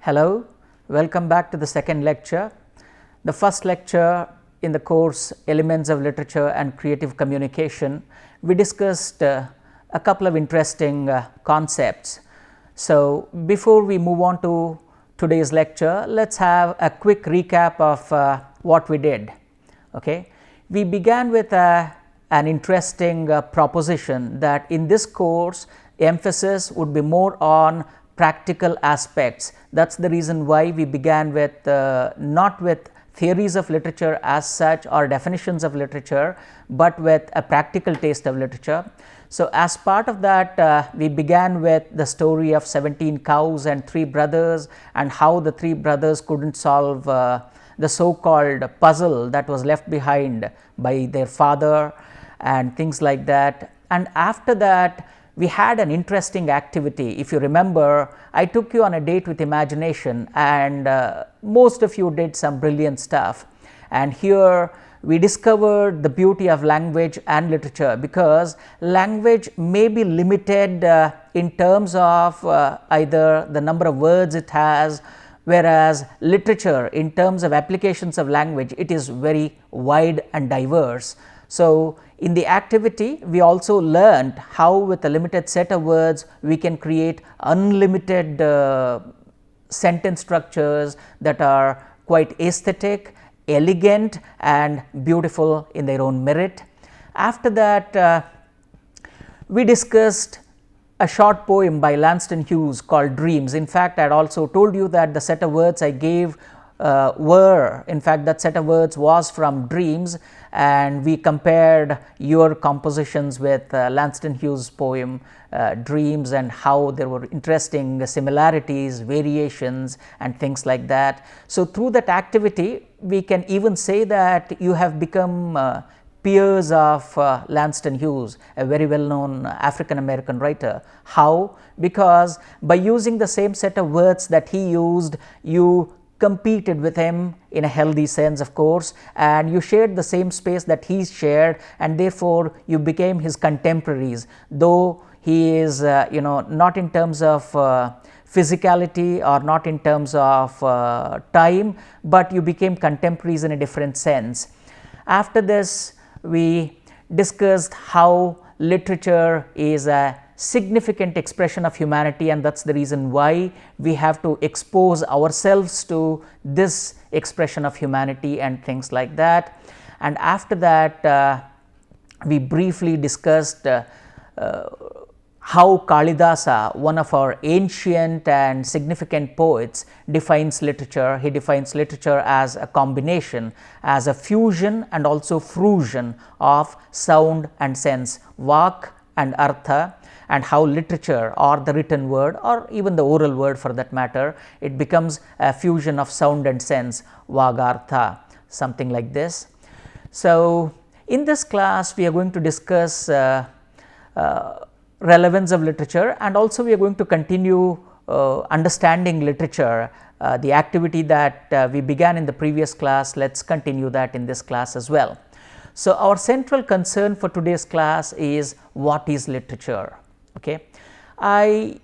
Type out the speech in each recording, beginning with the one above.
Hello, welcome back to the second lecture. The first lecture in the course Elements of Literature and Creative Communication, we discussed a couple of interesting concepts. So, before we move on to today's lecture, let us have a quick recap of what we did. Okay. We began with an interesting proposition that in this course emphasis would be more on practical aspects. That is the reason why we began with not with theories of literature as such or definitions of literature, but with a practical taste of literature. So, as part of that we began with the story of 17 cows and 3 brothers and how the 3 brothers could not solve the so called puzzle that was left behind by their father and things like that. And after that we had an interesting activity. If you remember, I took you on a date with imagination and most of you did some brilliant stuff. And here we discovered the beauty of language and literature, because language may be limited in terms of either the number of words it has, whereas literature in terms of applications of language, it is very wide and diverse. So, in the activity we also learned how with a limited set of words we can create unlimited sentence structures that are quite aesthetic, elegant and beautiful in their own merit. After that we discussed a short poem by Langston Hughes called Dreams. In fact, I had also told you that the set of words I gave that set of words was from Dreams, and we compared your compositions with Langston Hughes' poem Dreams and how there were interesting similarities, variations and things like that. So, through that activity we can even say that you have become peers of Langston Hughes, a very well known African American writer. How? Because by using the same set of words that he used, you competed with him in a healthy sense, of course, and you shared the same space that he shared, and therefore you became his contemporaries, though he is not in terms of physicality or not in terms of time, but you became contemporaries in a different sense. After this we discussed how literature is a significant expression of humanity, and that is the reason why we have to expose ourselves to this expression of humanity and things like that. And after that we briefly discussed how Kalidasa, one of our ancient and significant poets, defines literature. He defines literature as a combination, as a fusion and also fruition of sound and sense, vak and artha, and how literature or the written word or even the oral word for that matter, it becomes a fusion of sound and sense, vagartha, something like this. So, in this class we are going to discuss relevance of literature, and also we are going to continue understanding literature, the activity that we began in the previous class. Let us continue that in this class as well. So, our central concern for today's class is what is literature. Okay. I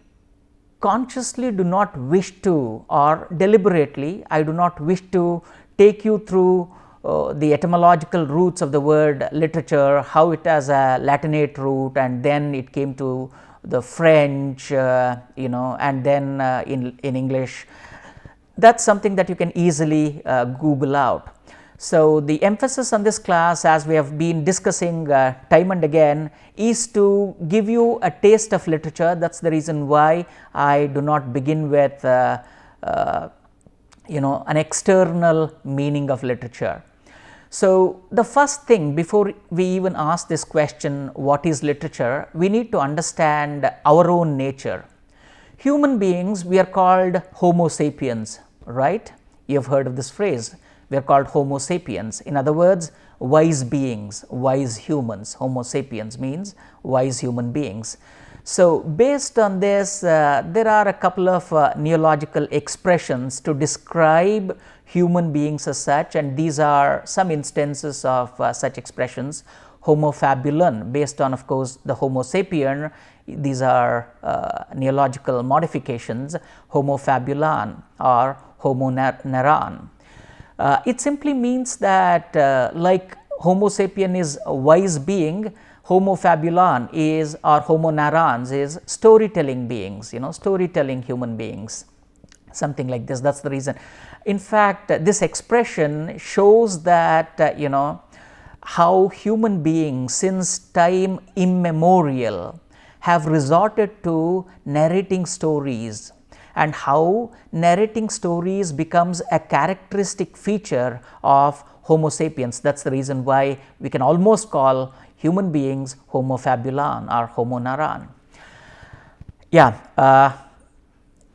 consciously do not wish to, or deliberately I do not wish to take you through the etymological roots of the word literature, how it has a Latinate root and then it came to the French, and then in English. That is something that you can easily Google out. So, the emphasis on this class, as we have been discussing time and again, is to give you a taste of literature. That is the reason why I do not begin with an external meaning of literature. So, the first thing, before we even ask this question, what is literature, we need to understand our own nature. Human beings, we are called Homo sapiens, right? You have heard of this phrase. We are called Homo sapiens. In other words, wise beings, wise humans. Homo sapiens means wise human beings. So, based on this, there are a couple of neological expressions to describe human beings as such, and these are some instances of such expressions. Homo fabulum, based on, of course, the Homo sapien. These are neological modifications, Homo fabulum or Homo neran. It simply means that like Homo sapien is a wise being, Homo fabulum is, or Homo narans is storytelling beings, storytelling human beings, something like this. That is the reason. In fact, this expression shows that how human beings since time immemorial have resorted to narrating stories, and how narrating stories becomes a characteristic feature of Homo sapiens. That is the reason why we can almost call human beings Homo fabulum or Homo naran. Yeah,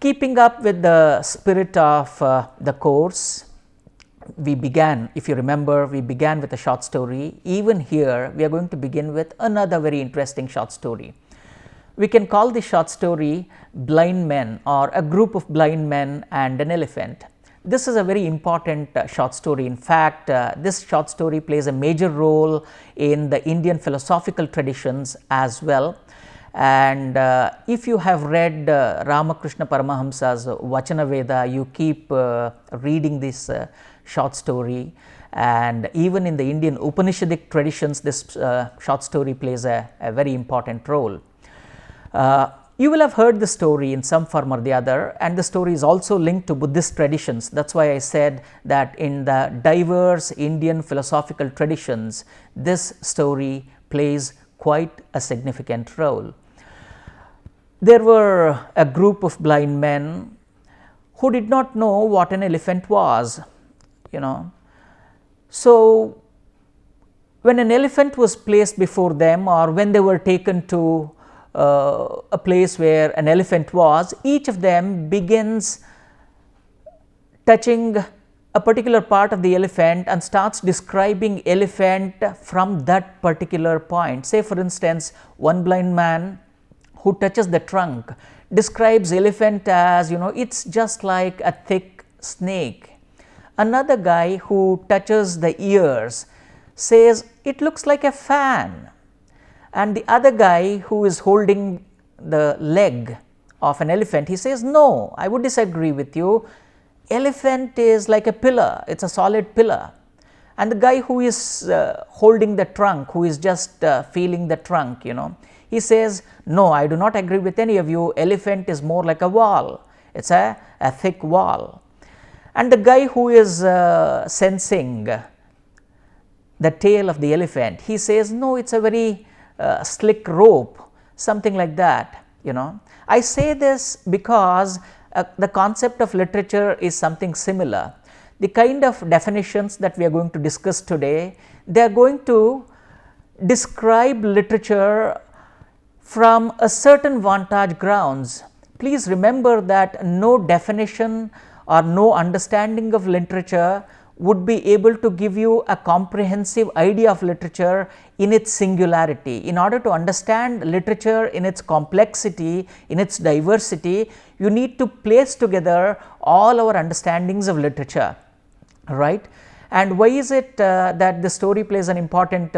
keeping up with the spirit of the course, we began, if you remember, we began with a short story. Even here, we are going to begin with another very interesting short story. We can call this short story Blind Men, or A Group of Blind Men and an Elephant. This is a very important short story. In fact, this short story plays a major role in the Indian philosophical traditions as well. And if you have read Ramakrishna Paramahamsa's Vachana Veda, you keep reading this short story, and even in the Indian Upanishadic traditions, this short story plays a very important role. You will have heard the story in some form or the other, and the story is also linked to Buddhist traditions. That is why I said that in the diverse Indian philosophical traditions, this story plays quite a significant role. There were a group of blind men who did not know what an elephant was, So, when an elephant was placed before them, or when they were taken to a place where an elephant was, each of them begins touching a particular part of the elephant and starts describing elephant from that particular point. Say for instance, one blind man who touches the trunk describes elephant as, it's just like a thick snake. Another guy who touches the ears says it looks like a fan. And the other guy who is holding the leg of an elephant, he says, no, I would disagree with you. Elephant is like a pillar, it's a solid pillar. And the guy who is holding the trunk, who is just feeling the trunk, he says, no, I do not agree with any of you. Elephant is more like a wall, it's a thick wall. And the guy who is sensing the tail of the elephant, he says, no, it's a very slick rope, something like that. I say this because the concept of literature is something similar. The kind of definitions that we are going to discuss today, they are going to describe literature from a certain vantage grounds. Please remember that no definition or no understanding of literature would be able to give you a comprehensive idea of literature in its singularity. In order to understand literature in its complexity, in its diversity, you need to place together all our understandings of literature, right? And why is it that the story plays an important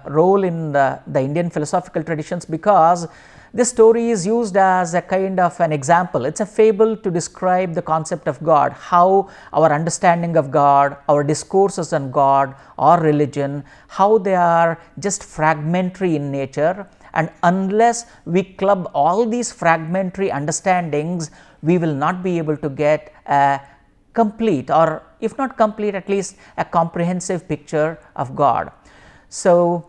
role in the Indian philosophical traditions? Because this story is used as a kind of an example. It's a fable to describe the concept of God, how our understanding of God, our discourses on God or religion, how they are just fragmentary in nature, and unless we club all these fragmentary understandings, we will not be able to get a complete, or if not complete, at least a comprehensive picture of God. So,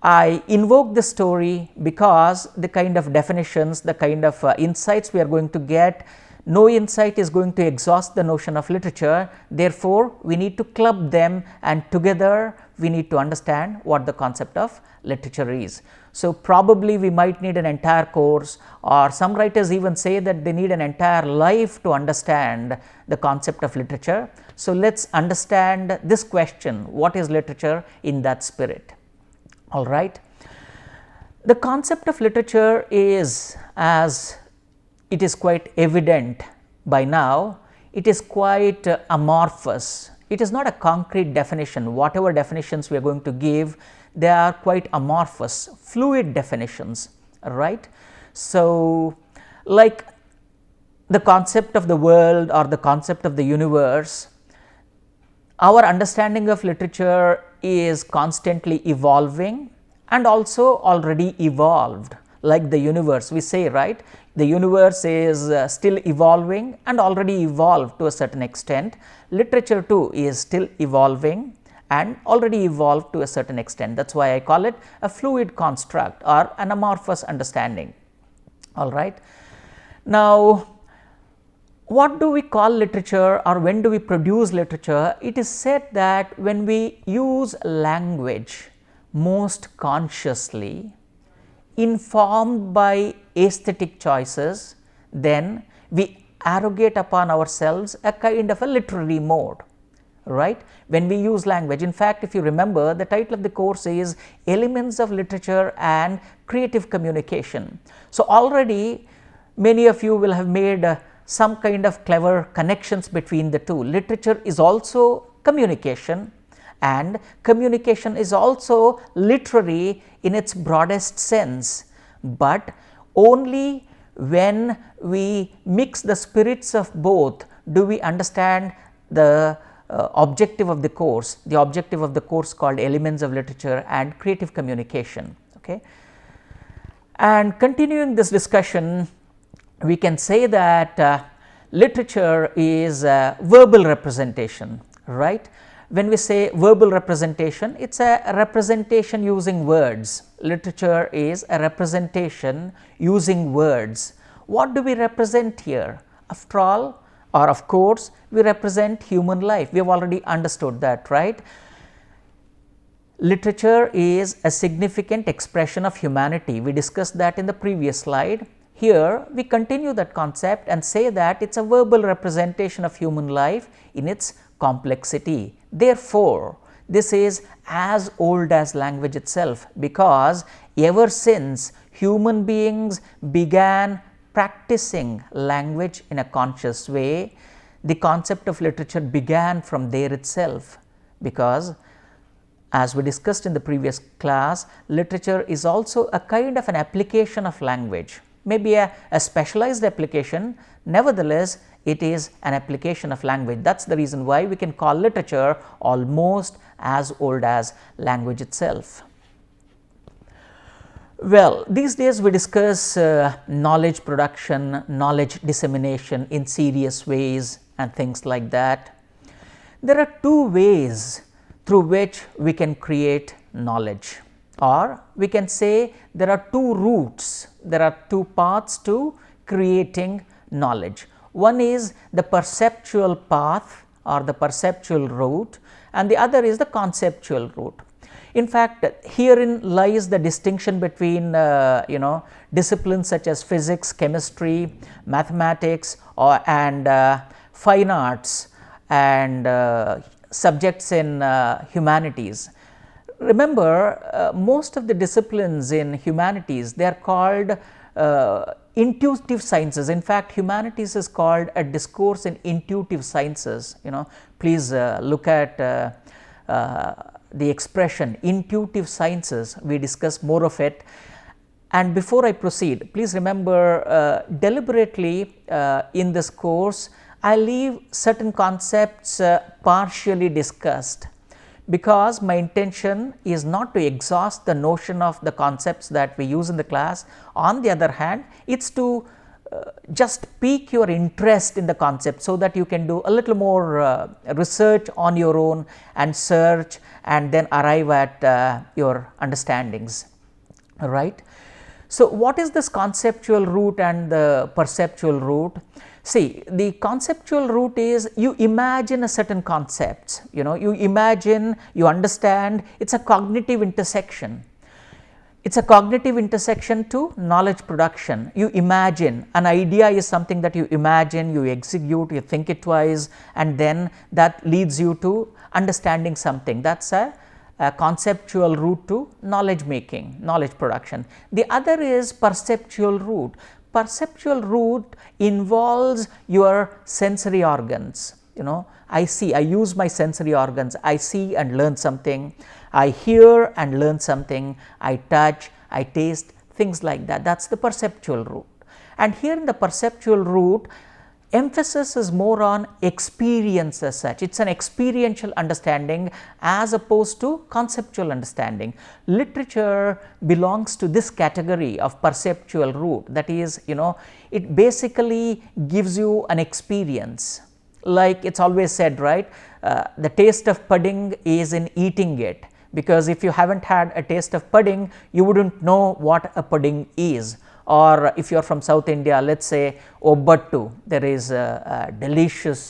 I invoke this story because the kind of definitions, the kind of insights we are going to get, no insight is going to exhaust the notion of literature. Therefore, we need to club them, and together we need to understand what the concept of literature is. So, probably we might need an entire course, or some writers even say that they need an entire life to understand the concept of literature. So, let us understand this question, what is literature, in that spirit. All right. The concept of literature is, as it is quite evident by now, it is quite amorphous. It is not a concrete definition. Whatever definitions we are going to give, they are quite amorphous, fluid definitions, right. So, like the concept of the world or the concept of the universe, our understanding of literature is constantly evolving and also already evolved, like the universe we say, right. The universe is still evolving and already evolved to a certain extent. Literature too is still evolving and already evolved to a certain extent. That is why I call it a fluid construct or an amorphous understanding. All right. Now, what do we call literature, or when do we produce literature? It is said that when we use language most consciously, informed by aesthetic choices, then we arrogate upon ourselves a kind of a literary mode, right. When we use language, in fact, if you remember, the title of the course is Elements of Literature and Creative Communication. So, already many of you will have made some kind of clever connections between the two. Literature is also communication, and communication is also literary in its broadest sense, but only when we mix the spirits of both do we understand the objective of the course, called Elements of Literature and Creative Communication. Okay. And continuing this discussion, we can say that literature is verbal representation, right. When we say verbal representation, it is a representation using words. Literature is a representation using words. What do we represent here? After all, or of course, we represent human life. We have already understood that, right. Literature is a significant expression of humanity. We discussed that in the previous slide. Here we continue that concept and say that it is a verbal representation of human life in its complexity. Therefore, this is as old as language itself, because ever since human beings began practicing language in a conscious way, the concept of literature began from there itself, because as we discussed in the previous class, literature is also a kind of an application of language. Maybe a specialized application, nevertheless it is an application of language. That is the reason why we can call literature almost as old as language itself. Well, these days we discuss knowledge production, knowledge dissemination in serious ways and things like that. There are two ways through which we can create knowledge, or we can say there are two routes, there are two paths to creating knowledge. One is the perceptual path or the perceptual route, and the other is the conceptual route. In fact, herein lies the distinction between disciplines such as physics, chemistry, mathematics, and fine arts and subjects in humanities. Remember, most of the disciplines in humanities, they are called intuitive sciences. In fact, humanities is called a discourse in intuitive sciences. Please look at the expression intuitive sciences. We discuss more of it. And before I proceed, please remember, deliberately in this course, I leave certain concepts partially discussed, because my intention is not to exhaust the notion of the concepts that we use in the class. On the other hand, it is to just pique your interest in the concept, so that you can do a little more research on your own and search and then arrive at your understandings, right. So, what is this conceptual route and the perceptual route? See, the conceptual route is you imagine a certain concept, you imagine, you understand, it is a cognitive intersection. It is a cognitive intersection to knowledge production. You imagine, an idea is something that you imagine, you execute, you think it twice, and then that leads you to understanding something. That is a conceptual route to knowledge making, knowledge production. The other is perceptual route. Perceptual route involves your sensory organs. I see, I use my sensory organs, I see and learn something, I hear and learn something, I touch, I taste, things like that. That's the perceptual route. And here in the perceptual route, emphasis is more on experience as such. It's an experiential understanding as opposed to conceptual understanding. Literature belongs to this category of perceptual route, that is, it basically gives you an experience. Like it's always said, right, the taste of pudding is in eating it, because if you haven't had a taste of pudding, you wouldn't know what a pudding is. Or if you are from South India, let us say obbattu, there is a delicious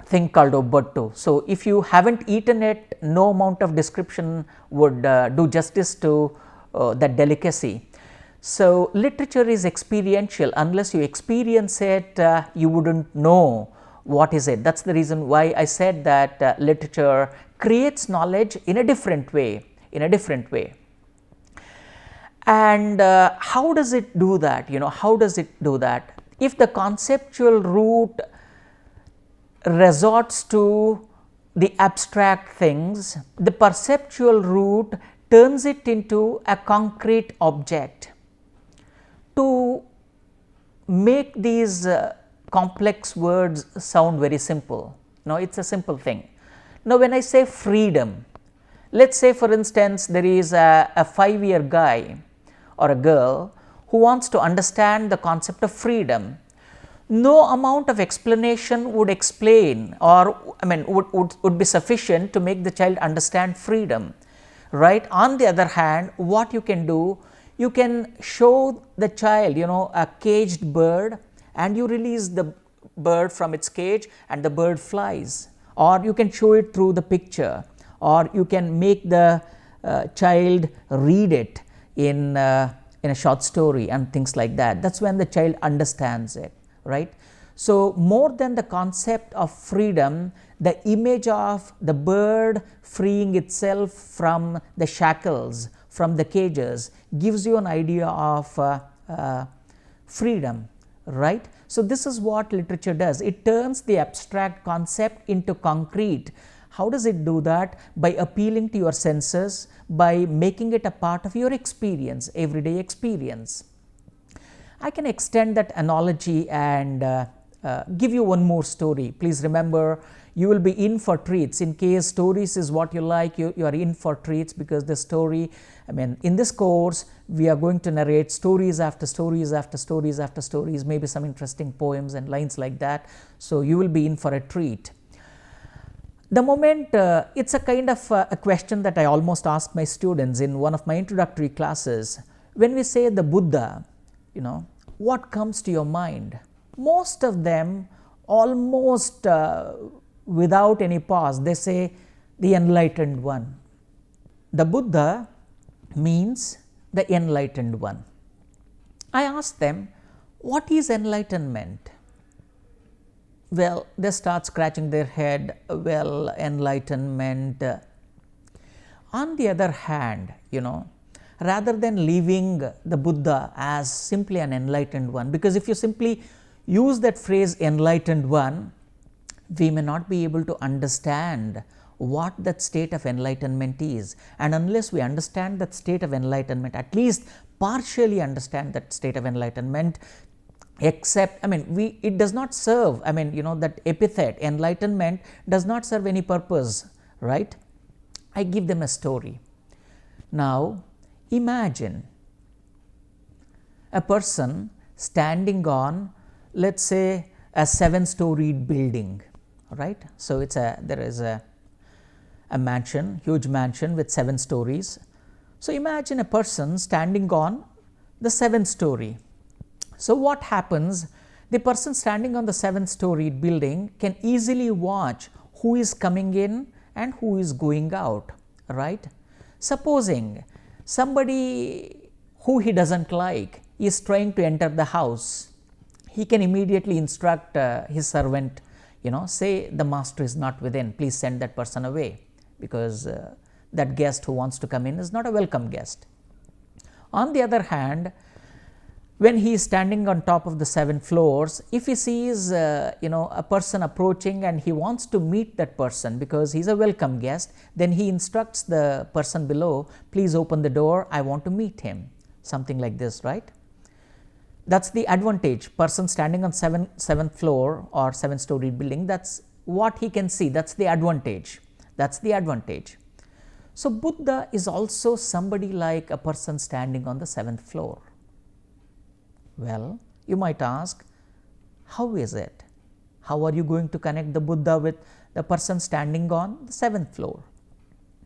thing called obbattu. So, if you haven't eaten it, no amount of description would do justice to that delicacy. So, literature is experiential. Unless you experience it, you wouldn't know what is it. That is the reason why I said that literature creates knowledge in a different way, And how does it do that? How does it do that? If the conceptual route resorts to the abstract things, the perceptual route turns it into a concrete object. To make these complex words sound very simple, it's a simple thing. Now, when I say freedom, let's say for instance there is a 5-year guy or a girl who wants to understand the concept of freedom. No amount of explanation would explain, or would be sufficient to make the child understand freedom, right? On the other hand, what you can do, you can show the child a caged bird, and you release the bird from its cage and the bird flies, or you can show it through the picture, or you can make the child read it in a short story and things like that. That's when the child understands it, right? So, more than the concept of freedom, the image of the bird freeing itself from the shackles, from the cages, gives you an idea of freedom, right? So, this is what literature does. It turns the abstract concept into concrete. How does it do that? By appealing to your senses, by making it a part of your experience, everyday experience. I can extend that analogy and give you one more story. Please remember, you will be in for treats. In case stories is what you like, you are in for treats, because the story, in this course, we are going to narrate stories after stories after stories after stories, maybe some interesting poems and lines like that. So, you will be in for a treat. The moment, it's a kind of a question that I almost ask my students in one of my introductory classes. When we say the Buddha, what comes to your mind? Most of them, almost without any pause, they say the enlightened one. The Buddha means the enlightened one. I ask them, what is enlightenment? Well, they start scratching their head. Well, enlightenment. On the other hand, rather than leaving the Buddha as simply an enlightened one, because if you simply use that phrase enlightened one, we may not be able to understand what that state of enlightenment is. And unless we understand that state of enlightenment, at least partially understand that state of enlightenment, except, it does not serve, that epithet, enlightenment, does not serve any purpose, right? I give them a story. Now, imagine a person standing on, let's say, a 7-storied building, right? So, there is a mansion, huge mansion with 7 stories. So, imagine a person standing on the 7th story. So, what happens? The person standing on the 7-storied building can easily watch who is coming in and who is going out, right? Supposing somebody who he doesn't like is trying to enter the house, he can immediately instruct his servant, say the master is not within, please send that person away, because that guest who wants to come in is not a welcome guest. On the other hand, when he is standing on top of the 7 floors, if he sees a person approaching and he wants to meet that person because he is a welcome guest, then he instructs the person below, please open the door, I want to meet him, something like this, right. That is the advantage. Person standing on 7th floor or 7-story building, that is what he can see, that is the advantage, that is the advantage. So, Buddha is also somebody like a person standing on the 7th floor. Well, you might ask, how is it? How are you going to connect the Buddha with the person standing on the 7th floor?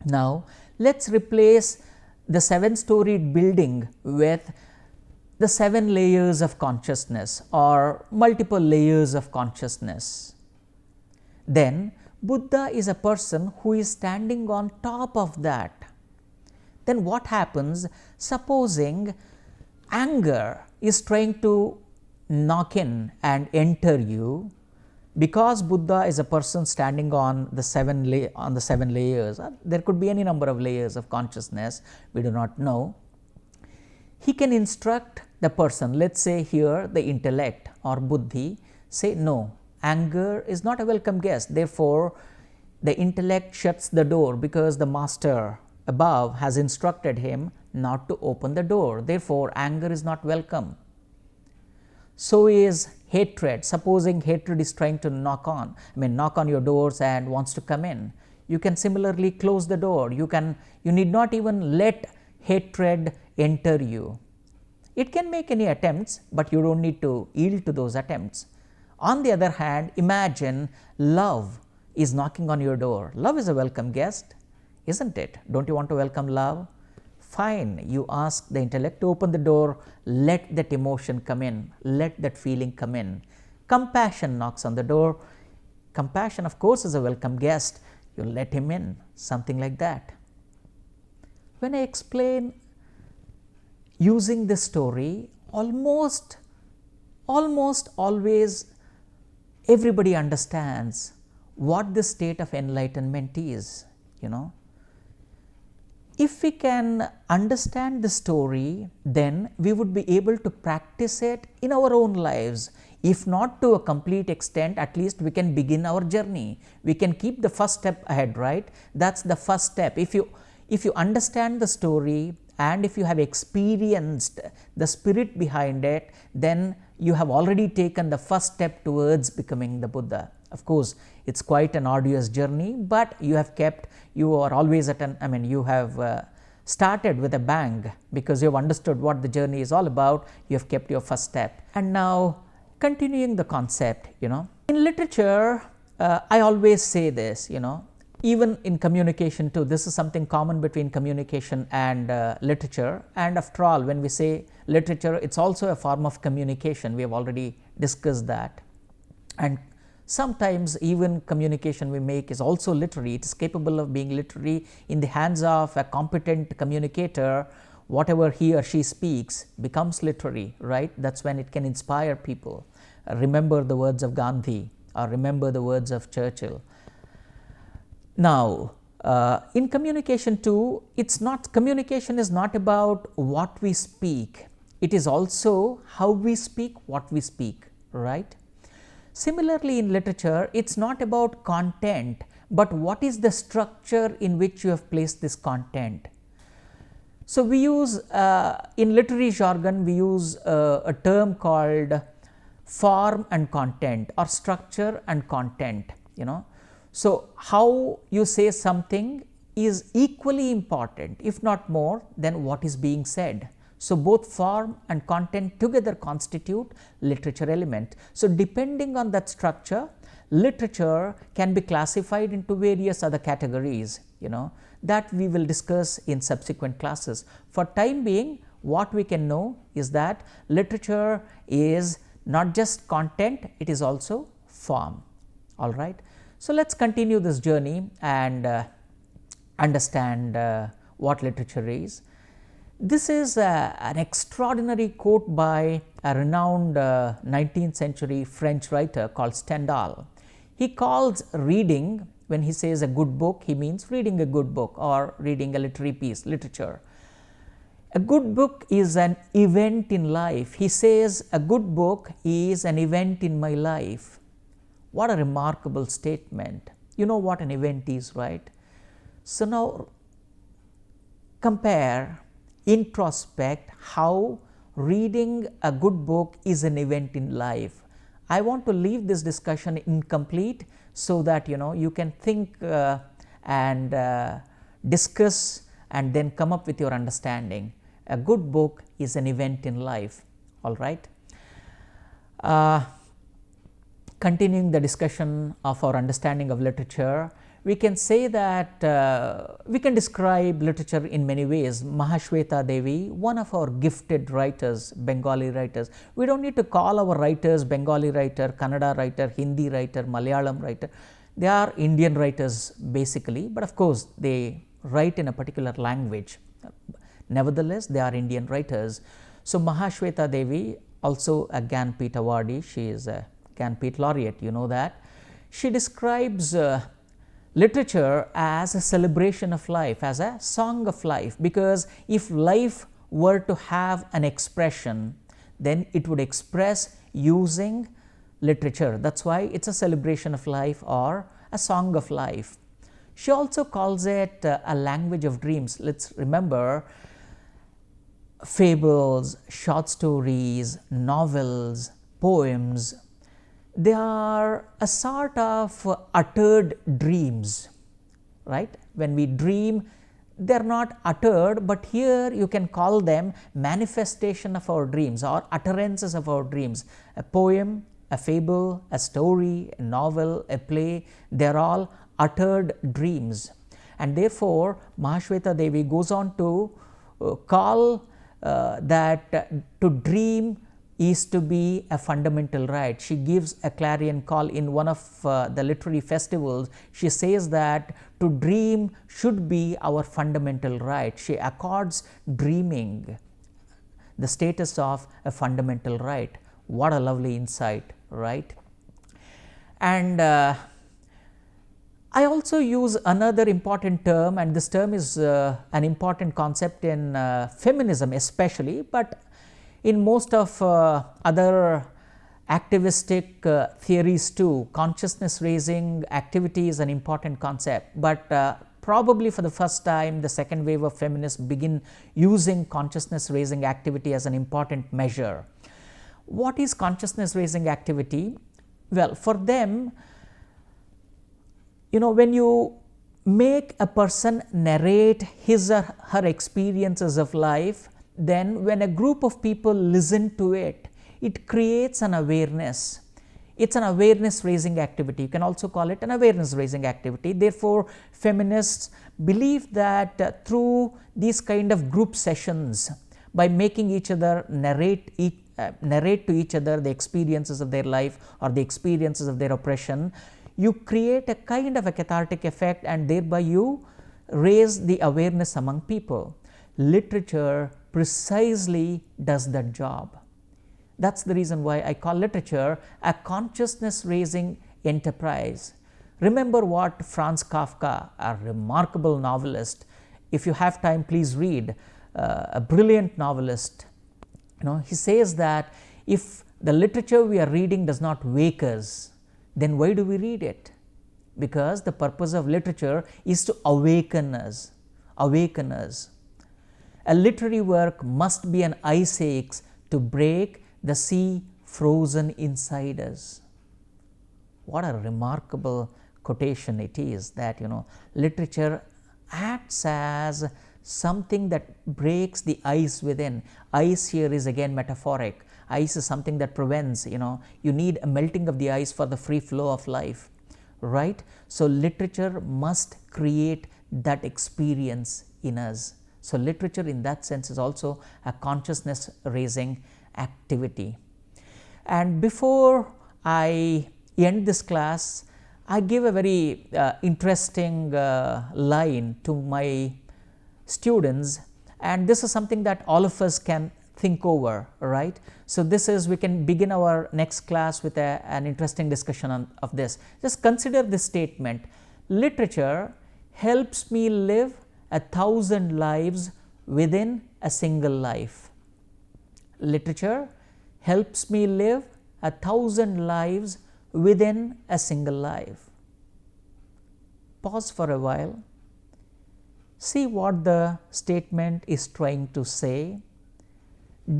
Now, let us replace the 7-storied building with the 7 layers of consciousness or multiple layers of consciousness. Then, Buddha is a person who is standing on top of that. Then what happens? Supposing anger is trying to knock in and enter you, because Buddha is a person standing on the 7 layers, there could be any number of layers of consciousness, we do not know. He can instruct the person, let us say here the intellect or buddhi, say no, anger is not a welcome guest, therefore the intellect shuts the door because the master above has instructed him not to open the door, therefore anger is not welcome. So is hatred. Supposing hatred is trying to knock on your doors and wants to come in, you can similarly close the door. You need not even let hatred enter you. It can make any attempts, but you don't need to yield to those attempts. On the other hand, imagine love is knocking on your door. Love is a welcome guest, isn't it? Don't you want to welcome love? Fine, you ask the intellect to open the door, let that emotion come in, let that feeling come in. Compassion knocks on the door. Compassion, of course, is a welcome guest. You let him in, something like that. When I explain using this story, almost always everybody understands what the state of enlightenment is, If we can understand the story, then we would be able to practice it in our own lives. If not to a complete extent, at least we can begin our journey. We can keep the first step ahead, right? That's the first step. If you understand the story and if you have experienced the spirit behind it, then you have already taken the first step towards becoming the Buddha. Of course, it's quite an arduous journey, but you are always you have started with a bang because you have understood what the journey is all about, you have kept your first step. And now, continuing the concept, in literature, I always say this, even in communication too, this is something common between communication and literature. And after all, when we say literature, it's also a form of communication. We have already discussed that. And sometimes even communication we make is also literary. It is capable of being literary in the hands of a competent communicator. Whatever he or she speaks becomes literary, right? That's when it can inspire people. Remember the words of Gandhi or remember the words of Churchill. Now, in communication too, communication is not about what we speak. It is also how we speak, what we speak, right? Similarly, in literature, it's not about content, but what is the structure in which you have placed this content. So, we use in literary jargon, we use a term called form and content or structure and content, So, how you say something is equally important, if not more, than what is being said. So, both form and content together constitute literature element. So, depending on that structure, literature can be classified into various other categories, that we will discuss in subsequent classes. For time being, what we can know is that literature is not just content, it is also form, all right. So, let us continue this journey and understand what literature is. This is an extraordinary quote by a renowned 19th century French writer called Stendhal. He calls reading, when he says a good book, he means reading a good book or reading a literary piece, literature. A good book is an event in life. He says a good book is an event in my life. What a remarkable statement. You know what an event is, right? So now compare, introspect how reading a good book is an event in life. I want to leave this discussion incomplete so that you can think and discuss and then come up with your understanding. A good book is an event in life. All right. Continuing the discussion of our understanding of literature, we can say that we can describe literature in many ways. Mahashweta Devi, one of our gifted writers, Bengali writers. We don't need to call our writers Bengali writer, Kannada writer, Hindi writer, Malayalam writer. They are Indian writers basically, but of course they write in a particular language. Nevertheless, they are Indian writers. So Mahashweta Devi, also a Gyanpith awardee, she is a Gyanpith laureate, you know that. She describes literature as a celebration of life, as a song of life, because if life were to have an expression, then it would express using literature. That's why it's a celebration of life or a song of life. She also calls it a language of dreams. Let's remember, fables, short stories, novels, poems, they are a sort of uttered dreams, right? When we dream, they are not uttered, but here you can call them manifestation of our dreams or utterances of our dreams. A poem, a fable, a story, a novel, a play, they are all uttered dreams. And therefore, Mahashweta Devi goes on to call that to dream is to be a fundamental right. She gives a clarion call in one of the literary festivals. She says that to dream should be our fundamental right. She accords dreaming the status of a fundamental right. What a lovely insight, right? And I also use another important term, and this term is an important concept in feminism especially, but in most of other activistic theories too. Consciousness raising activity is an important concept, but probably for the first time the second wave of feminists begin using consciousness raising activity as an important measure. What is consciousness raising activity? Well, for them, when you make a person narrate his or her experiences of life, then when a group of people listen to it, it creates an awareness. It's an awareness raising activity. You can also call it an awareness raising activity. Therefore, feminists believe that through these kind of group sessions, by making each other narrate to each other the experiences of their life or the experiences of their oppression, you create a kind of a cathartic effect, and thereby you raise the awareness among people. Literature precisely does that job. That's the reason why I call literature a consciousness raising enterprise. Remember what Franz Kafka, a remarkable novelist, if you have time please read, a brilliant novelist, he says that if the literature we are reading does not wake us, then why do we read it? Because the purpose of literature is to awaken us. A literary work must be an ice axe to break the sea frozen inside us. What a remarkable quotation it is, that literature acts as something that breaks the ice within. Ice here is again metaphoric. Ice is something that prevents, you need a melting of the ice for the free flow of life, right? So literature must create that experience in us. So literature in that sense is also a consciousness raising activity. And before I end this class, I give a very interesting line to my students, and this is something that all of us can think over, right? So this is, we can begin our next class with an interesting discussion of this. Just consider this statement: literature helps me live 1,000 lives within a single life. Literature helps me live 1,000 lives within a single life. Pause for a while. See what the statement is trying to say.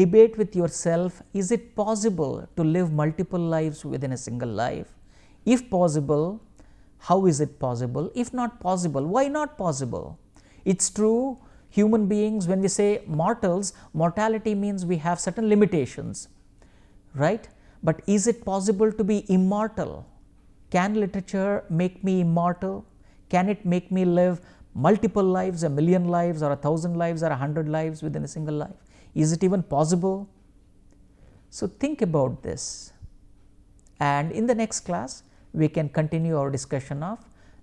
Debate with yourself, is it possible to live multiple lives within a single life? If possible, how is it possible? If not possible, why not possible? It's true, human beings, when we say mortals, mortality means we have certain limitations, right? But is it possible to be immortal? Can literature make me immortal? Can it make me live multiple lives, 1,000,000 lives or 1,000 lives or 100 lives within a single life? Is it even possible? So think about this, and in the next class we can continue our discussion of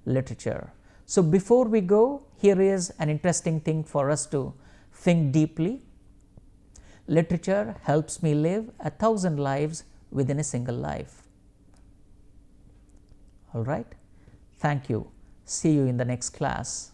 literature. So before we go, here is an interesting thing for us to think deeply. Literature helps me live 1,000 lives within a single life. All right. Thank you. See you in the next class.